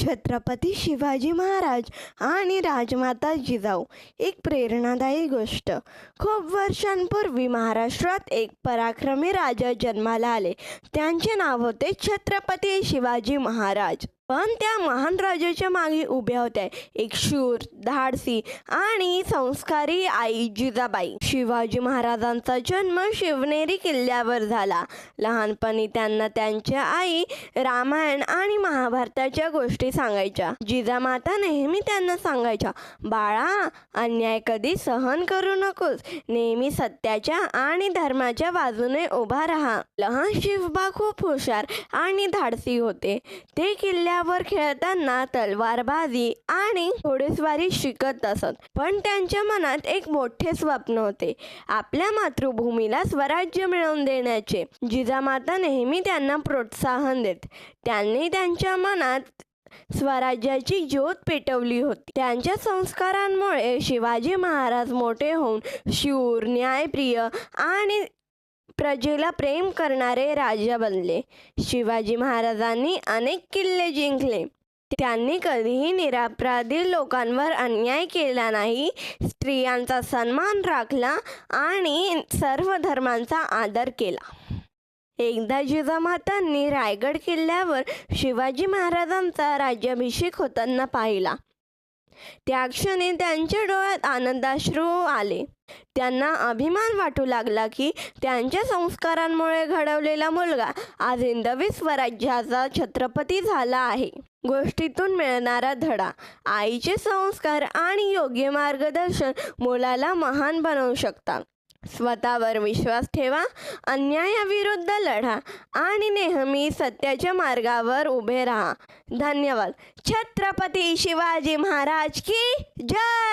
छत्रपती शिवाजी महाराज आणि राजमाता जिजाऊ एक प्रेरणादायी गोष्ट. खूप वर्षांपूर्वी महाराष्ट्रात एक पराक्रमी राजा जन्माला आले. त्यांचे नाव होते छत्रपती शिवाजी महाराज. पण त्या महान राजाच्या मागे उभ्या होत्या एक शूर, धाडसी आणि संस्कारी आई जिजाबाई. शिवाजी महाराजांचा जन्म शिवनेरी किल्ल्यावर झाला. लहानपणी त्यांना त्यांच्या आई रामायण आणि महाभारताच्या गोष्टी सांगायच्या. जिजामाता नेहमी त्यांना सांगायच्या, बाळा, अन्याय कधी सहन करू नकोस, नेहमी सत्याच्या आणि धर्माच्या बाजूने उभा राहा. लहान शिवबा खूप हुशार आणि धाडसी होते. ते किल्ल्यावर खेळताना तलवारबाजी आणि घोडेस्वारी शिकत असत. पण त्यांच्या मनात एक मोठे स्वप्न होते, आपल्या मातृभूमीला स्वराज्य मिळवून देण्याचे. जिजामाता नेहमी त्यांना प्रोत्साहन देत. त्यांनी त्यांच्या मनात स्वराज्याची ज्योत पेटवली होती. त्यांच्या संस्कारांमुळे शिवाजी महाराज मोठे होऊन शूर, न्यायप्रिय आणि प्रजेला प्रेम करणारे राजा बनले. शिवाजी महाराजांनी अनेक किल्ले जिंकले. त्यांनी कधीही निरपराधी लोकांवर अन्याय केला नाही, स्त्रियांचा सन्मान राखला आणि सर्व धर्मांचा आदर केला. एकदा जिजामातांनी रायगड किल्ल्यावर शिवाजी महाराजांचा राज्याभिषेक होताना पाहिला. त्या क्षणी त्यांच्या डोळ्यात आनंदाश्रू आले. त्यांना अभिमान वाटू लागला की त्यांच्या संस्कारांमुळे घडवलेला मुलगा आज हिंदवी स्वराज्याचा छत्रपती झाला आहे. गोष्टीतून मिळणारा धडा, आईचे संस्कार आणि योग्य मार्गदर्शन मुलाला महान बनवू शकतात. स्वतःवर विश्वास ठेवा, अन्यायाविरुद्ध लढा आणि नेहमी सत्याच्या मार्गावर उभे राहा. धन्यवाद. छत्रपती शिवाजी महाराज की जय.